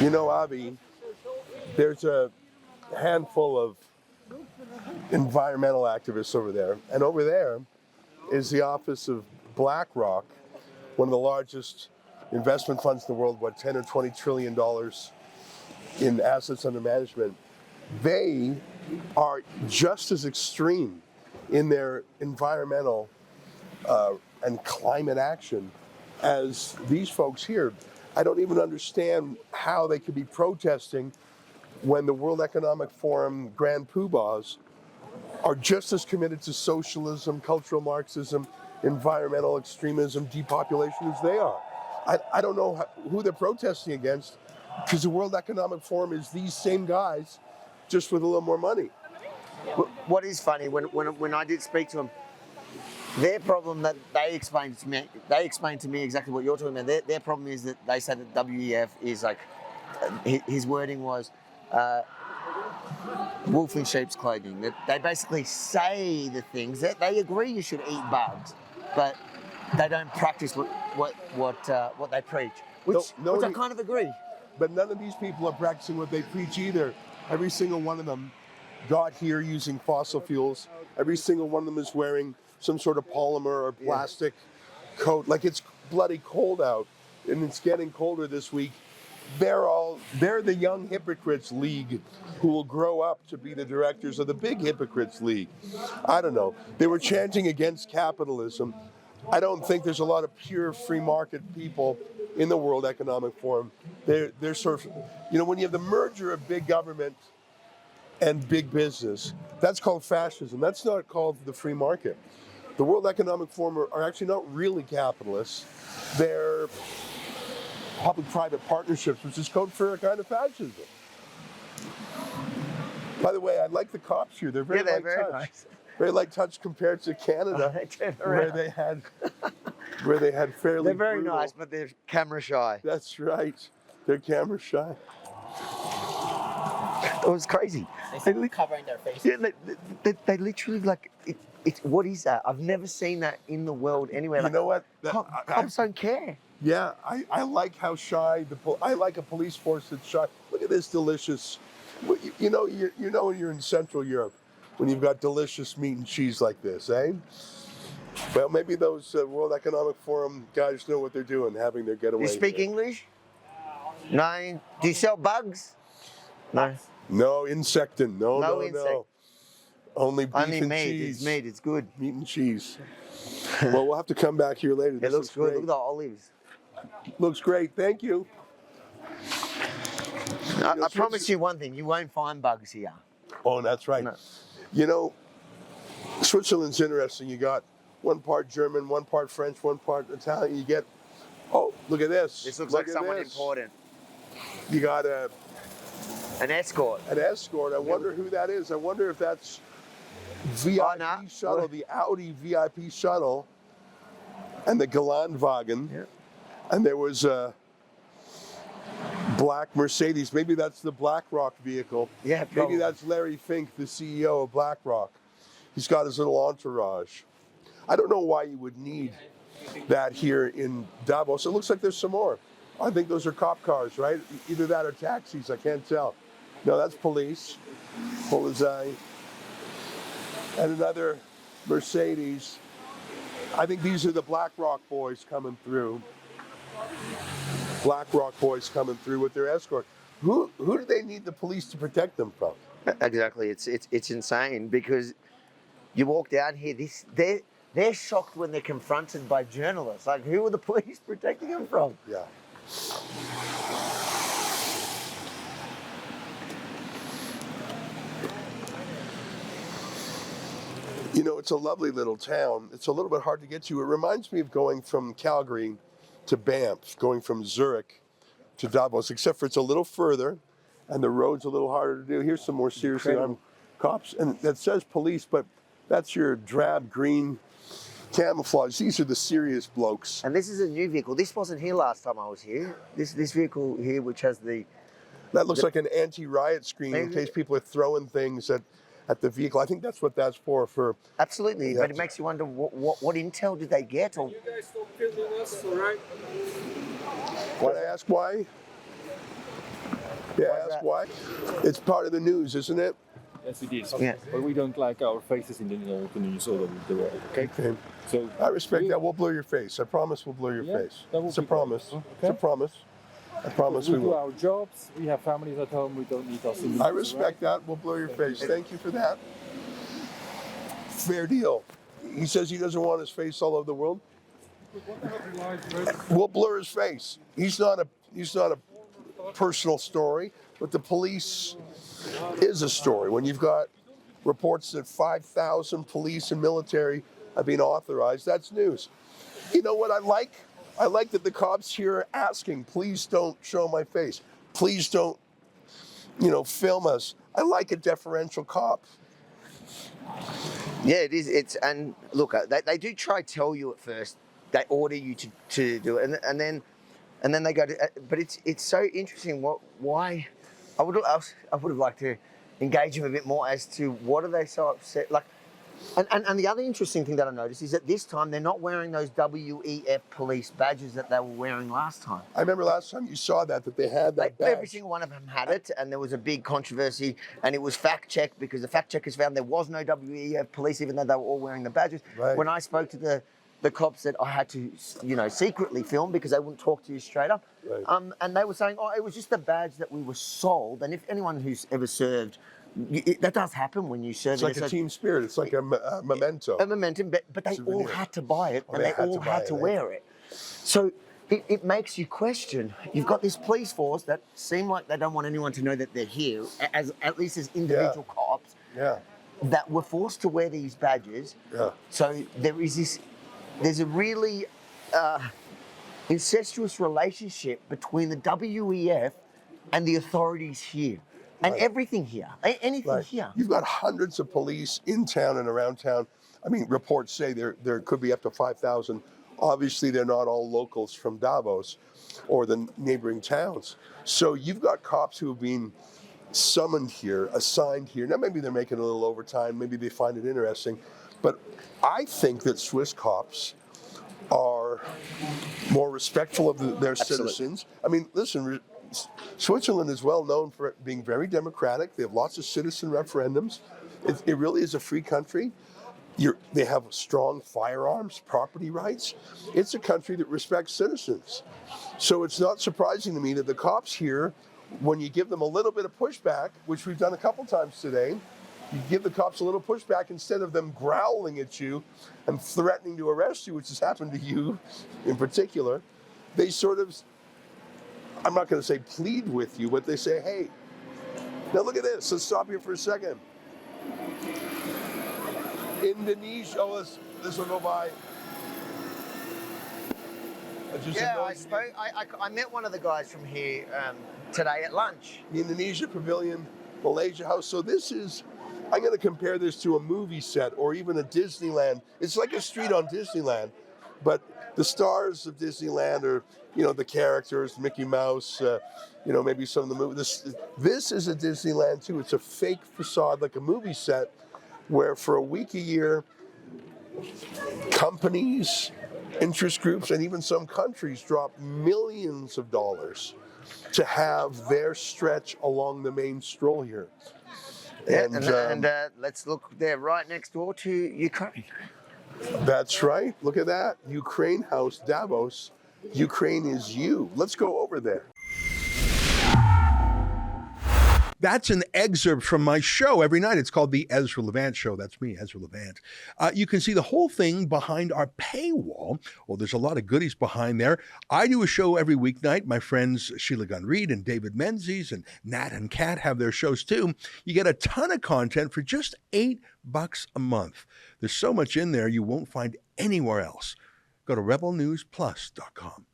You know, Avi, there's a handful of environmental activists over there, and over there is the office of BlackRock, one of the largest investment funds in the world, what, 10 or 20 trillion dollars in assets under management. They are just as extreme in their environmental and climate action as these folks here. I don't even understand how they could be protesting when the World Economic Forum grand poobahs are just as committed to socialism, cultural Marxism, environmental extremism, depopulation as they are. I don't know who they're protesting against, because the World Economic Forum is these same guys, just with a little more money. What is funny, when I did speak to them, their problem that they explained to me exactly what you're talking about. Their problem is that they say that WEF is like, his wording was, wolf in sheep's clothing. That they basically say the things that they agree you should eat bugs, but they don't practice what they preach. Which I kind of agree. But none of these people are practicing what they preach either. Every single one of them got here using fossil fuels. Every single one of them is wearing some sort of polymer or plastic coat. Like, it's bloody cold out, and it's getting colder this week. They're the young hypocrites league who will grow up to be the directors of the big hypocrites league. I don't know. They were chanting against capitalism. I don't think there's a lot of pure free market people in the World Economic Forum. They're sort of, when you have the merger of big government and big business, that's called fascism. That's not called the free market. The World Economic Forum are actually not really capitalists. They're public-private partnerships, which is code for a kind of fascism. By the way, I like the cops here. They're very light touch. Nice. Very light touch compared to Canada, where they had fairly. They're very brutal. nice, but they're camera shy. That's right. They're camera shy. It was crazy. They're covering their faces. Yeah, they literally what is that? I've never seen that in the world anywhere. You know what? Cops don't care. Yeah, I like how shy I like a police force that's shy. Look at this delicious. You know you're in Central Europe when you've got delicious meat and cheese like this, eh? Well, maybe those World Economic Forum guys know what they're doing, having their getaway. Do you speak English? No. Do you sell bugs? No. No, insecting. No. Insect. Only beef and meat. cheese. It's meat. It's good. Meat and cheese. Well, we'll have to come back here later. It looks good. Great. Look at the olives. Looks great. Thank you. I promise you one thing. You won't find bugs here. Oh, that's right. No. Switzerland's interesting. You got one part German, one part French, one part Italian. You get, look at this. This looks like someone important. You got an escort. An escort. I wonder who that is. I wonder if that's VIP shuttle, the Audi VIP shuttle, and the Gelandwagen. Yeah. And there was a black Mercedes. Maybe that's the BlackRock vehicle. Yeah, probably. Maybe that's Larry Fink, the CEO of BlackRock. He's got his little entourage. I don't know why you would need that here in Davos. It looks like there's some more. I think those are cop cars, right? Either that or taxis, I can't tell. No, that's police. Polizei. And another Mercedes. I think these are the BlackRock boys coming through. BlackRock boys coming through with their escort. Who do they need the police to protect them from? Exactly. It's insane, because you walk down here, they're shocked when they're confronted by journalists. Like, who are the police protecting them from? Yeah. It's a lovely little town. It's a little bit hard to get to. It reminds me of going from Calgary to Banff, going from Zurich to Davos, except for it's a little further and the road's a little harder to do. Here's some more seriously armed cops. And that says police, but that's your drab green camouflage. These are the serious blokes. And this is a new vehicle. This wasn't here last time I was here. This vehicle here, which has that looks like an anti-riot screen in case people are throwing things at the vehicle. I think that's what that's for. Absolutely, but it makes you wonder what intel did they get? Or... You guys stop filming us, all right? Can I ask why? Yeah, Why's ask that? why. It's part of the news, isn't it? Yes, it is. Yeah. But we don't like our faces in the news all over the world. Okay. Okay. So I respect that. We'll blur your face. I promise we'll blur your Yeah, face. that would It's a be promise. great. It's a Okay. promise. I promise we we do will. our jobs. We have families at home. We don't need us in the I news, respect that. We'll blur your face. Thank you for that. Fair deal. He says he doesn't want his face all over the world. We'll blur his face. He's not a personal story, but the police is a story. When you've got reports that 5,000 police and military have been authorized, that's news. You know what I like? I like that the cops here are asking, please don't show my face. Please don't, film us. I like a deferential cop. Yeah, it is. And look, they do try to tell you at first. They order you to do it, and then they go to. But it's so interesting. Why? I would have liked to engage him a bit more as to what are they so upset. Like, and the other interesting thing that I noticed is that this time they're not wearing those WEF police badges that they were wearing last time. I remember last time you saw that they had that badge. Every single one of them had it, and there was a big controversy, and it was fact-checked because the fact-checkers found there was no WEF police, even though they were all wearing the badges. Right. When I spoke to the cops that I had to, secretly film because they wouldn't talk to you straight up, Right. and they were saying, oh, it was just a badge that we were sold, and if anyone who's ever served, that does happen when you serve. It's like a team spirit. It's like a memento. A momentum, but they all Souvenir. had to buy it, Oh, and they they had all to buy had it, to eh? wear it. So it makes you question. You've got this police force that seem like they don't want anyone to know that they're here, at least as individual cops, Yeah. that were forced to wear these badges. Yeah. So there's a really incestuous relationship between the WEF and the authorities here. And Right. everything here, anything Right. here. You've got hundreds of police in town and around town. I mean, reports say there could be up to 5,000. Obviously, they're not all locals from Davos or the neighboring towns. So you've got cops who have been summoned here, assigned here. Now, maybe they're making a little overtime. Maybe they find it interesting. But I think that Swiss cops are more respectful of their citizens. I mean, listen, Switzerland is well known for being very democratic. They have lots of citizen referendums. It really is a free country. They have strong firearms, property rights. It's a country that respects citizens. So it's not surprising to me that the cops here, when you give them a little bit of pushback, which we've done a couple times today, you give the cops a little pushback instead of them growling at you and threatening to arrest you, which has happened to you in particular. They sort of, I'm not going to say plead with you, but they say, hey, now look at this. Let's stop here for a second. Indonesia. Oh, this will go by. I met one of the guys from here today at lunch. The Indonesia Pavilion, Malaysia House. So this is, I'm going to compare this to a movie set or even a Disneyland. It's like a street on Disneyland, but the stars of Disneyland are, the characters, Mickey Mouse, maybe some of the movies. This is a Disneyland too. It's a fake facade, like a movie set, where for a week a year, companies, interest groups, and even some countries drop millions of dollars to have their stretch along the main stroll here. And let's look, they're right next door to Ukraine. That's right. Look at that. Ukraine House, Davos. Ukraine is you. Let's go over there. That's an excerpt from my show every night. It's called the Ezra Levant Show. That's me, Ezra Levant. You can see the whole thing behind our paywall. Well, there's a lot of goodies behind there. I do a show every weeknight. My friends Sheila Gunn Reid and David Menzies and Nat and Kat have their shows too. You get a ton of content for just $8 a month. There's so much in there you won't find anywhere else. Go to rebelnewsplus.com.